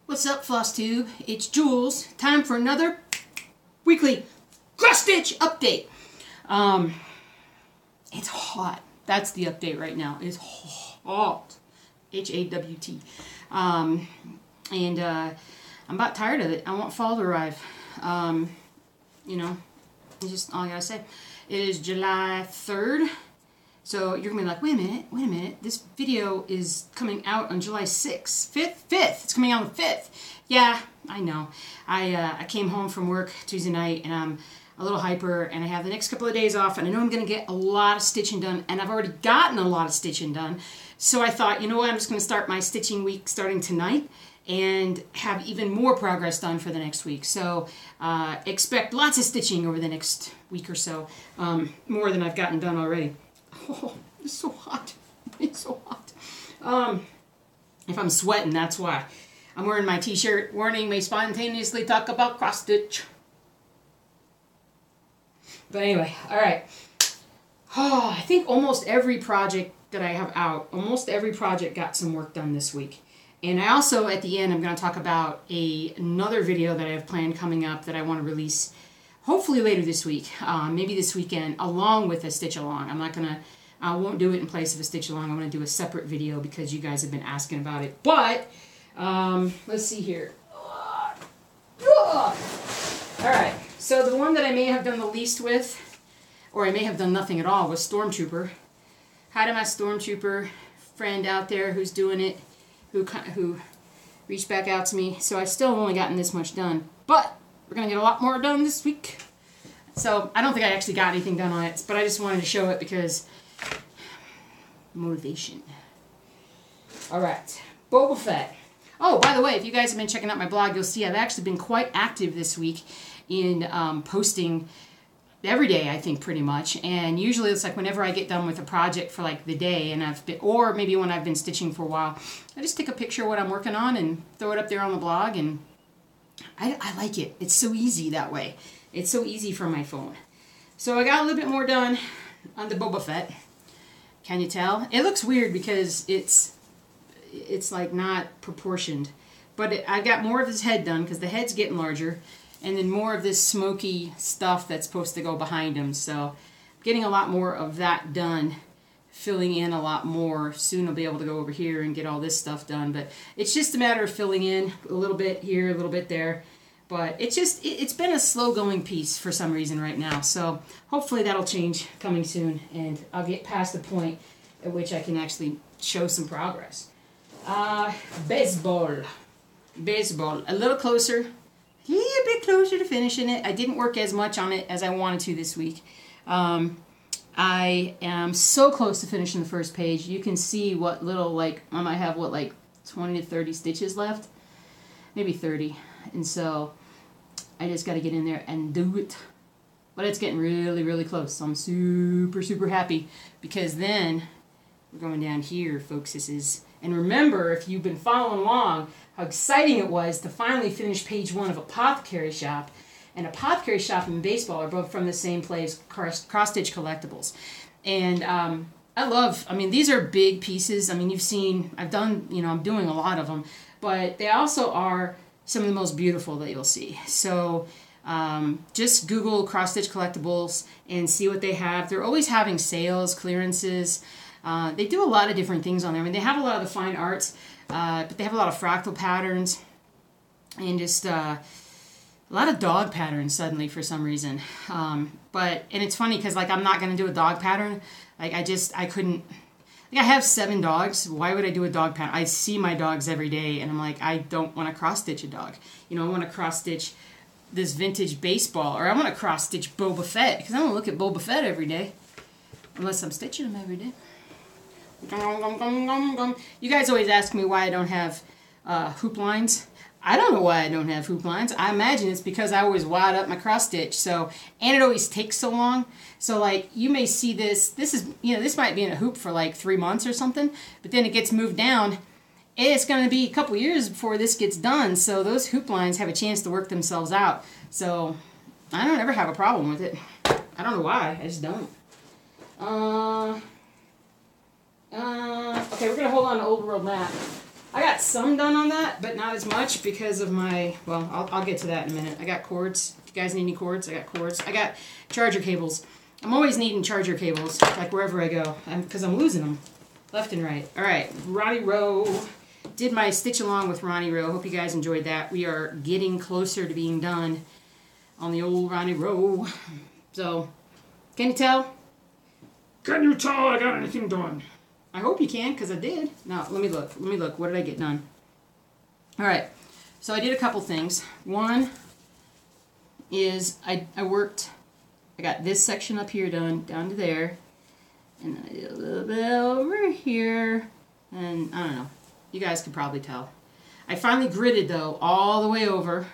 What's up, FlossTube? It's Jules. Time for another weekly cross-stitch update. It's hot. That's the update right now. It's hot. H-A-W-T. I'm about tired of it. I want fall to arrive. You know, it's just all I gotta say. It is July 3rd. So you're gonna be like, wait a minute, this video is coming out on July 6th, 5th, it's coming out on the 5th. Yeah, I know. I came home from work Tuesday night and I'm a little hyper and I have the next couple of days off and I know I'm gonna get a lot of stitching done and I've already gotten a lot of stitching done. So I thought, you know what, I'm just gonna start my stitching week starting tonight and have even more progress done for the next week. So expect lots of stitching over the next week or so, more than I've gotten done already. Oh, it's so hot. It's so hot. If I'm sweating, that's why. I'm wearing my t-shirt. Warning, may spontaneously talk about cross-stitch. But anyway, alright. Oh, I think almost every project that I have out, almost every project got some work done this week. And I also, at the end, I'm going to talk about another video that I have planned coming up that I want to release hopefully later this week, maybe this weekend, along with a stitch along. I won't do it in place of a stitch along. I'm going to do a separate video because you guys have been asking about it. But, let's see here. Alright, so the one that I may have done the least with, or I may have done nothing at all, was Stormtrooper. Hi to my Stormtrooper friend out there who's doing it, who reached back out to me. So I still have only gotten this much done. But we're going to get a lot more done this week. So I don't think I actually got anything done on it, but I just wanted to show it because motivation. Alright, Boba Fett. Oh, by the way, if you guys have been checking out my blog, you'll see I've actually been quite active this week in posting every day, I think, pretty much. And usually it's like whenever I get done with a project for like the day, and or maybe when I've been stitching for a while, I just take a picture of what I'm working on and throw it up there on the blog, and I like it. It's so easy that way. It's so easy from my phone. So I got a little bit more done on the Boba Fett. Can you tell? It looks weird because it's like not proportioned. But I got more of his head done because the head's getting larger. And then more of this smoky stuff that's supposed to go behind him. So I'm getting a lot more of that done. Filling in a lot more. Soon I'll be able to go over here and get all this stuff done. But it's just a matter of filling in a little bit here, a little bit there. But it's been a slow going piece for some reason right now. So hopefully that'll change coming soon. And I'll get past the point at which I can actually show some progress. Baseball. Baseball. A little closer. A little bit closer to finishing it. I didn't work as much on it as I wanted to this week. I am so close to finishing the first page. You can see what little, like, I might have, what, like 20 to 30 stitches left? Maybe 30. And so I just got to get in there and do it. But it's getting really, really close. So I'm super, super happy. Because then we're going down here, folks. This is, and remember, if you've been following along, how exciting it was to finally finish page 1 of Apothecary Shop. And Apothecary Shop and Baseball are both from the same place, Cross Stitch Collectibles. And I mean, these are big pieces. I mean, you've seen, I'm doing a lot of them. But they also are some of the most beautiful that you'll see. So just Google Cross Stitch Collectibles and see what they have. They're always having sales, clearances. They do a lot of different things on there. I mean, they have a lot of the fine arts, but they have a lot of fractal patterns and just a lot of dog patterns suddenly for some reason. And it's funny because, like, I'm not going to do a dog pattern. Like, I couldn't. Like, I have 7 dogs. Why would I do a dog pattern? I see my dogs every day, and I'm like, I don't want to cross-stitch a dog. You know, I want to cross-stitch this vintage baseball, or I want to cross-stitch Boba Fett, because I don't look at Boba Fett every day, unless I'm stitching him every day. You guys always ask me why I don't have hoop lines. I don't know why I don't have hoop lines. I imagine it's because I always wad up my cross stitch. So, and it always takes so long. So, like, you may see this. This is, you know, this might be in a hoop for like 3 months or something. But then it gets moved down. It's going to be a couple years before this gets done. So those hoop lines have a chance to work themselves out. So I don't ever have a problem with it. I don't know why. I just don't. Okay, we're going to hold on to Old World Map. I got some done on that, but not as much because of my, well, I'll get to that in a minute. I got cords. If you guys need any cords, I got cords. I got charger cables. I'm always needing charger cables, like wherever I go, because I'm losing them left and right. All right, Ronnie Row. Did my stitch along with Ronnie Row. Hope you guys enjoyed that. We are getting closer to being done on the old Ronnie Row. So, can you tell? Can you tell I got anything done? I hope you can, because I did. Now, let me look. Let me look. What did I get done? All right. So I did a couple things. One is I got this section up here done, down to there. And I did a little bit over here. And I don't know. You guys can probably tell. I finally gridded, though, all the way over.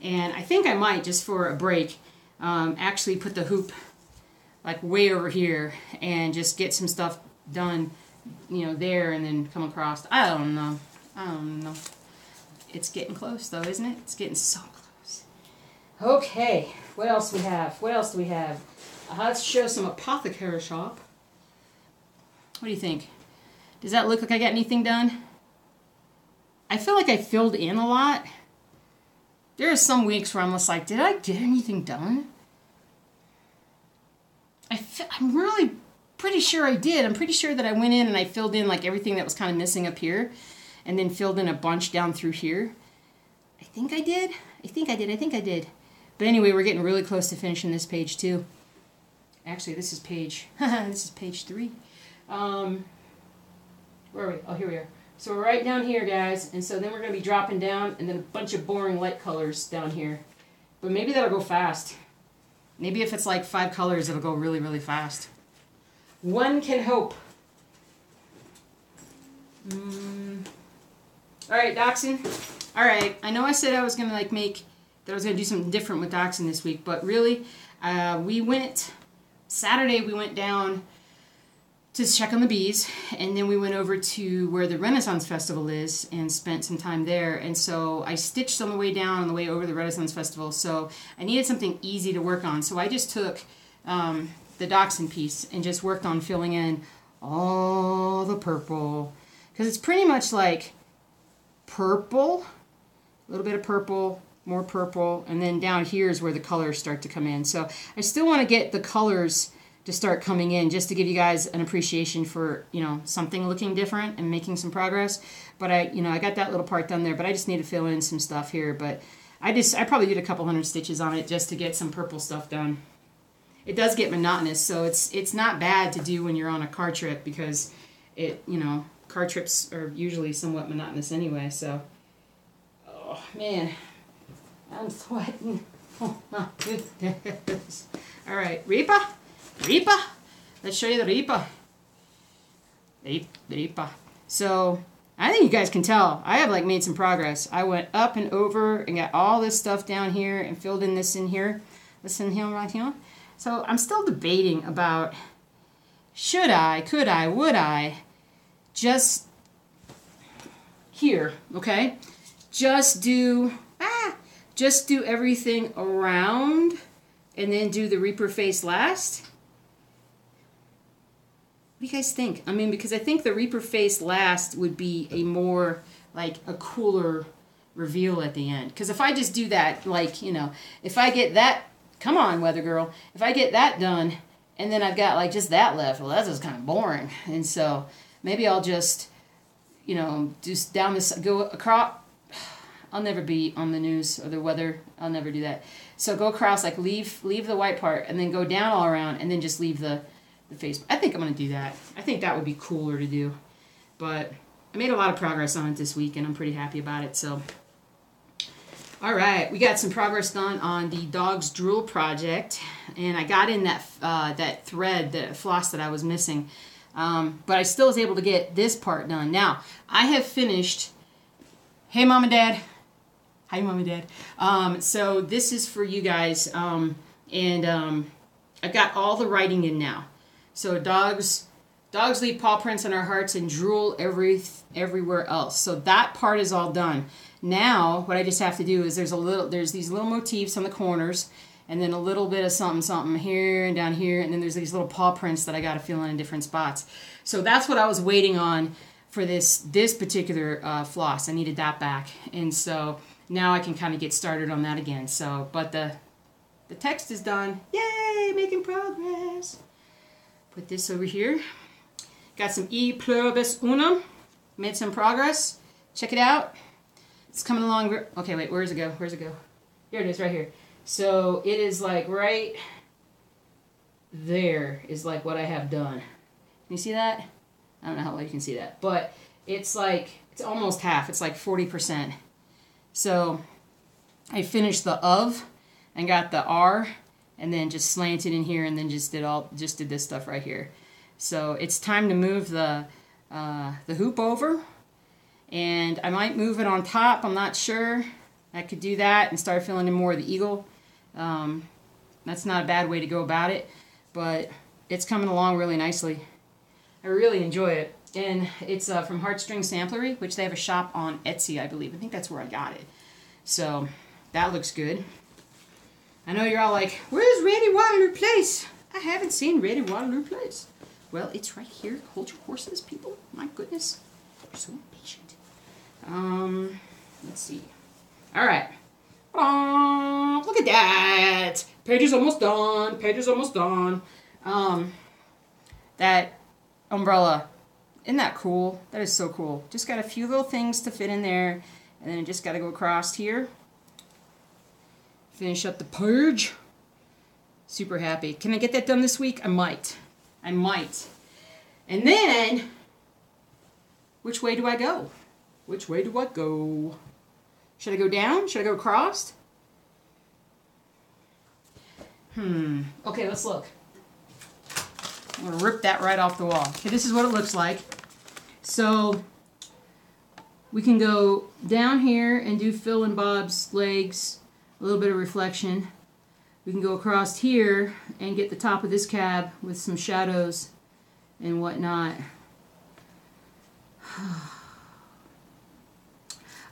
And I think I might, just for a break, actually put the hoop like way over here and just get some stuff done, you know, there and then come across. I don't know. It's getting close though, isn't it? It's getting so close. Okay, what else do we have? Let's show some apothecary shop. What do you think? Does that look like I got anything done? I feel like I filled in a lot. There are some weeks where I'm just like, did I get anything done? I'm really pretty sure I did. I'm pretty sure that I went in and I filled in like everything that was kind of missing up here and then filled in a bunch down through here. I think I did. But anyway, we're getting really close to finishing this page too. Actually, this is page 3. Where are we? Oh, here we are. So we're right down here, guys. And so then we're going to be dropping down and then a bunch of boring light colors down here. But maybe that'll go fast. Maybe if it's like 5 colors, it'll go really, really fast. One can hope. Alright, dachshund. Alright, I know I said I was going to like that I was going to do something different with dachshund this week, but really, Saturday we went down to check on the bees, and then we went over to where the Renaissance Festival is and spent some time there. And so I stitched on the way down, on the way over the Renaissance Festival, so I needed something easy to work on. So I just took the dachshund piece and just worked on filling in all the purple, because it's pretty much like purple, a little bit of purple, more purple, and then down here is where the colors start to come in. So I still want to get the colors to start coming in, just to give you guys an appreciation for, you know, something looking different and making some progress. But I got that little part done there, but I just need to fill in some stuff here. But I probably did a couple hundred stitches on it just to get some purple stuff done. It does get monotonous, so it's not bad to do when you're on a car trip, because car trips are usually somewhat monotonous anyway. So, oh man, I'm sweating. Oh my goodness. All right, Reaper. Let's show you the Reaper. Reaper. So, I think you guys can tell, I have like made some progress. I went up and over and got all this stuff down here and filled in this in here. This in here right here. So, I'm still debating about, should I, could I, would I, just here, okay? Just do everything around and then do the Reaper face last. What do you guys think? I mean, because I think the Reaper face last would be a more, like, a cooler reveal at the end. Because if I just do that, like, if I get that, come on, Weather Girl, if I get that done, and then I've got, like, just that left, well, that's just kind of boring. And so, maybe I'll just, just down this, go across. I'll never be on the news or the weather. I'll never do that. So go across, like, leave the white part, and then go down all around, and then just leave the face. I think I'm going to do that. I think that would be cooler to do. But I made a lot of progress on it this week, and I'm pretty happy about it. So, all right, we got some progress done on the dog's drool project, and I got in that thread, that floss that I was missing. But I still was able to get this part done. Now, I have finished. Hey, Mom and Dad. Hi, Mom and Dad. So this is for you guys, and I've got all the writing in now. So dogs leave paw prints on our hearts and drool everywhere else. So that part is all done. Now, what I just have to do is there's these little motifs on the corners, and then a little bit of something here and down here, and then there's these little paw prints that I got to fill in different spots. So that's what I was waiting on for this particular floss. I needed that back, and so now I can kind of get started on that again. So, but the text is done. Yay, making progress. Put this over here. Got some E pluribus unum. Made some progress. Check it out. It's coming along. Okay, wait, where does it go? Where's it go? Here it is, right here. So it is like right there is like what I have done. Can you see that? I don't know how well you can see that, but it's like, it's almost half. It's like 40%. So I finished the of and got the R and then just slanted in here and then just did this stuff right here. So it's time to move the hoop over, and I might move it on top. I'm not sure. I could do that and start filling in more of the eagle. That's not a bad way to go about it, but it's coming along really nicely. I really enjoy it. And it's from Heartstring Samplery, which they have a shop on Etsy, I believe. I think that's where I got it. So that looks good. I know you're all like, where's Ready Waterloo Place? I haven't seen Ready Waterloo Place. Well, it's right here. Hold your horses, people. My goodness. You're so impatient. Let's see. All right. Oh, look at that. Page is almost done. Page is almost done. That umbrella. Isn't that cool? That is so cool. Just got a few little things to fit in there. And then just got to go across here. Finish up the page. Super happy. Can I get that done this week? I might. I might. And then, which way do I go? Which way do I go? Should I go down? Should I go across? Okay, let's look. I'm going to rip that right off the wall. Okay, this is what it looks like. So, we can go down here and do Phil and Bob's legs, a little bit of reflection. We can go across here and get the top of this cab with some shadows and whatnot.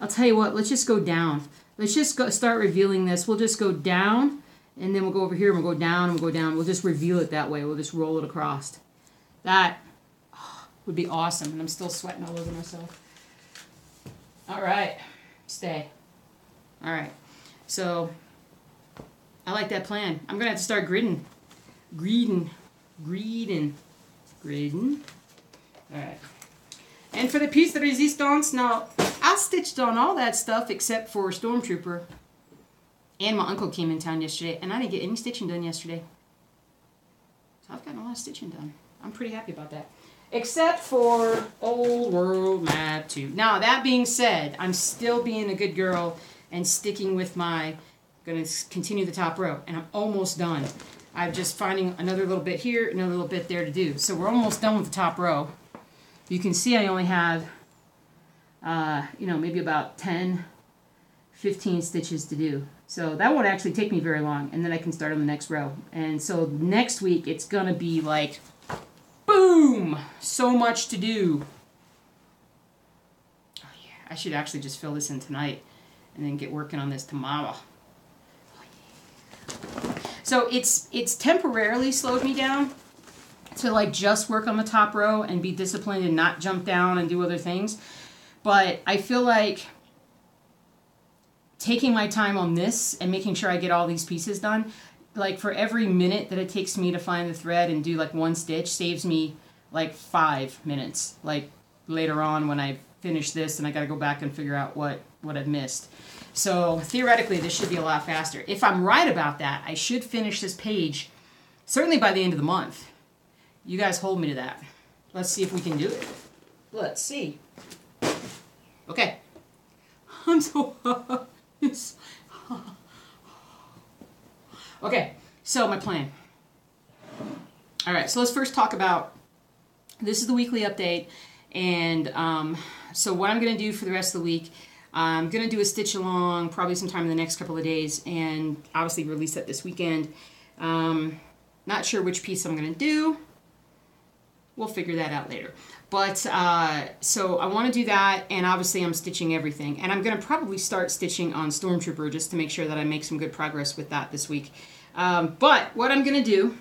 I'll tell you what, let's just go down. Let's just start revealing this. We'll just go down, and then we'll go over here, and we'll go down, and we'll go down. We'll just reveal it that way. We'll just roll it across. That would be awesome, and I'm still sweating all over myself. All right. Stay. All right. So, I like that plan. I'm going to have to start gridding. Gridding. All right. And for the piece de resistance, now, I stitched on all that stuff except for Stormtrooper. And my uncle came in town yesterday, and I didn't get any stitching done yesterday. So I've gotten a lot of stitching done. I'm pretty happy about that. Except for Old World Map 2. Now, that being said, I'm still being a good girl and sticking with my, going to continue the top row. And I'm almost done. I'm just finding another little bit here, another little bit there to do. So we're almost done with the top row. You can see I only have, maybe about 10, 15 stitches to do. So that won't actually take me very long. And then I can start on the next row. And so next week, it's going to be like, boom! So much to do. Oh yeah, I should actually just fill this in tonight and then get working on this tomorrow. Oh, yeah. So it's temporarily slowed me down to like just work on the top row and be disciplined and not jump down and do other things. But I feel like taking my time on this and making sure I get all these pieces done, like for every minute that it takes me to find the thread and do like one stitch saves me like 5 minutes, like later on when I finish this and I got to go back and figure out what I've missed. So theoretically this should be a lot faster. If I'm right about that, I should finish this page certainly by the end of the month. You guys hold me to that. Let's see if we can do it. Let's see. Okay. I'm so okay, so my plan. All right, so let's first talk about, this is the weekly update, and so what I'm going to do for the rest of the week, I'm going to do a stitch along probably sometime in the next couple of days, and obviously release that this weekend. Not sure which piece I'm going to do. We'll figure that out later. But, so I want to do that, and obviously I'm stitching everything. And I'm going to probably start stitching on Stormtrooper just to make sure that I make some good progress with that this week. But what I'm going to do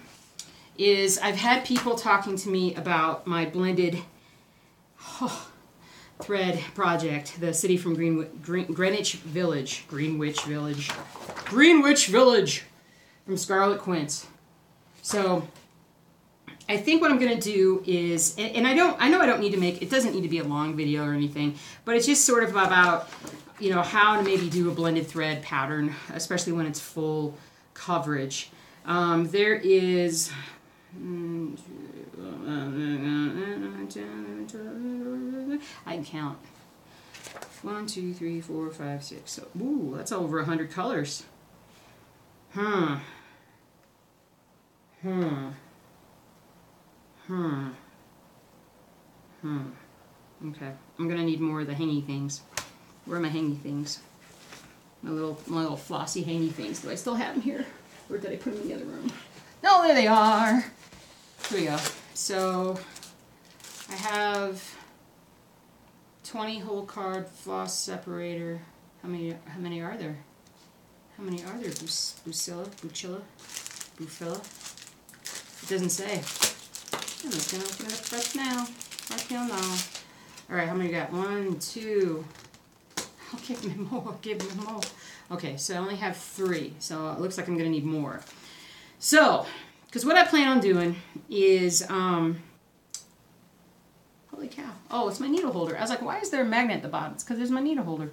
is I've had people talking to me about my blended, thread project, the city from Greenwich Village from Scarlet Quince. So I think what I'm going to do is, and I know I don't need to make, it doesn't need to be a long video or anything, but it's just sort of about, you know, how to maybe do a blended thread pattern, especially when it's full coverage. There is, I can count. 1, 2, 3, 4, 5, 6. So, ooh, that's over 100 colors. Okay, I'm gonna need more of the hangy things. Where are my hangy things? My little flossy hangy things. Do I still have them here? Or did I put them in the other room? No, there they are. Here we go. So I have 20 whole card floss separator. How many are there? How many are there? Bufilla? It doesn't say. I'm just gonna open it up right now. Right now. Alright, how many you got? 1, 2. I'll give me more. Okay, so I only have 3. So it looks like I'm gonna need more. So, because what I plan on doing is, holy cow. Oh, it's my needle holder. I was like, why is there a magnet at the bottom? It's because there's my needle holder.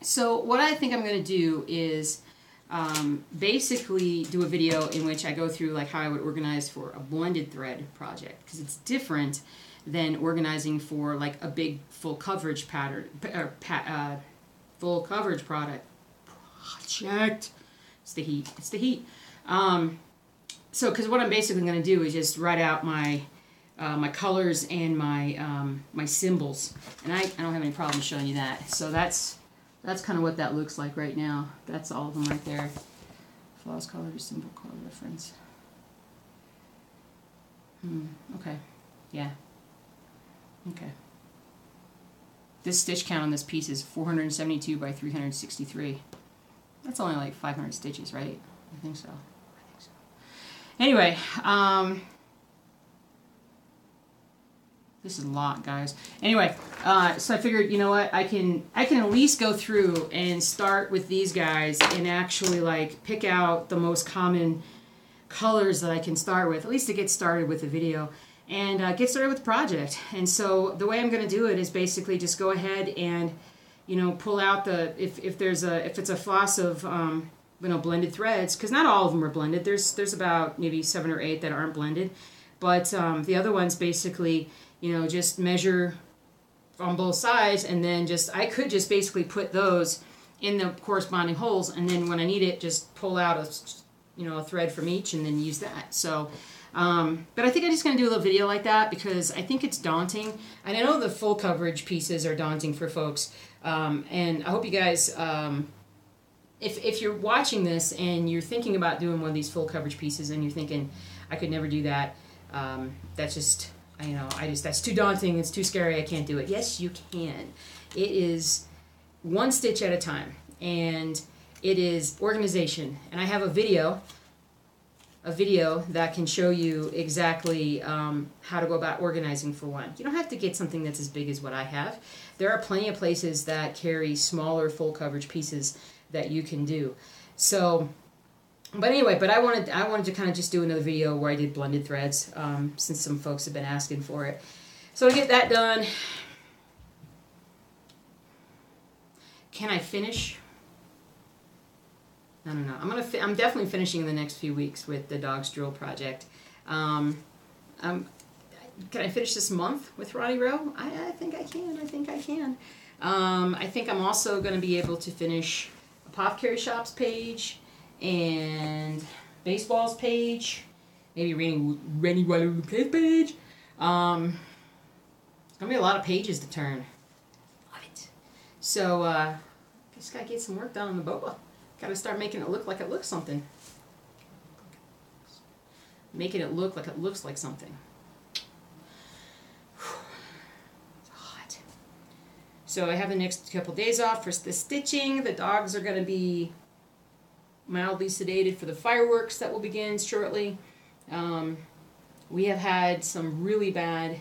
So what I think I'm going to do is basically do a video in which I go through like how I would organize for a blended thread project, because it's different than organizing for like a big full coverage pattern, full coverage project. It's the heat. It's the heat. So, because what I'm basically going to do is just write out my my colors and my my symbols, and I don't have any problem showing you that. So that's kind of what that looks like right now. That's all of them right there. Floss color, symbol color reference. Okay. Yeah. Okay. This stitch count on this piece is 472 by 363. That's only like 500 stitches, right? I think so. Anyway, this is a lot, guys. Anyway, so I figured, you know what, I can at least go through and start with these guys and actually like pick out the most common colors that I can start with, at least to get started with the video and get started with the project. And so the way I'm going to do it is basically just go ahead and, you know, pull out the, if it's a floss of you know, blended threads, because not all of them are blended. There's about maybe 7 or 8 that aren't blended, but the other ones basically, you know, just measure on both sides, and then I could just basically put those in the corresponding holes, and then when I need it, just pull out a thread from each and then use that. So, but I think I'm just going to do a little video like that because I think it's daunting, and I know the full coverage pieces are daunting for folks, and I hope you guys, if you're watching this and you're thinking about doing one of these full coverage pieces and you're thinking, I could never do that, that's just, you know, that's too daunting, it's too scary, I can't do it. Yes, you can. It is one stitch at a time, and it is organization. And I have a video that can show you exactly how to go about organizing for one. You don't have to get something that's as big as what I have. There are plenty of places that carry smaller full coverage pieces that you can do. So, but anyway, I wanted to kind of just do another video where I did blended threads, since some folks have been asking for it. So to get that done, can I finish? I don't know. I'm definitely finishing in the next few weeks with the Dog's Drill project. Can I finish this month with Ronnie Row? I think I can. I think I can. I think I'm also going to be able to finish Apothecary Shop's page and Baseball's page, maybe Rennie Guadalupe's page. It's gonna be a lot of pages to turn. Love it. So just gotta get some work done on the boba. Gotta start making it look like it looks something. Making it look like it looks like something. It's hot. So I have the next couple days off for the stitching. The dogs are gonna be mildly sedated for the fireworks that will begin shortly. We have had some really bad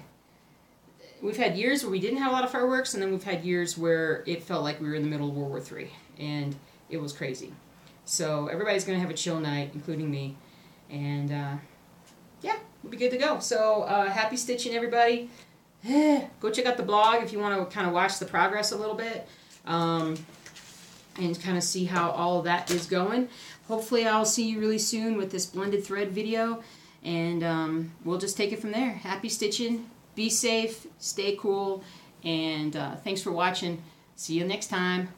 we've had years where we didn't have a lot of fireworks, and then we've had years where it felt like we were in the middle of World War III, and it was crazy. So everybody's going to have a chill night, including me, and yeah, we'll be good to go. So happy stitching, everybody. Go check out the blog if you want to kind of watch the progress a little bit, and kind of see how all of that is going. Hopefully I'll see you really soon with this blended thread video, and we'll just take it from there. Happy stitching, be safe, stay cool, and thanks for watching. See you next time.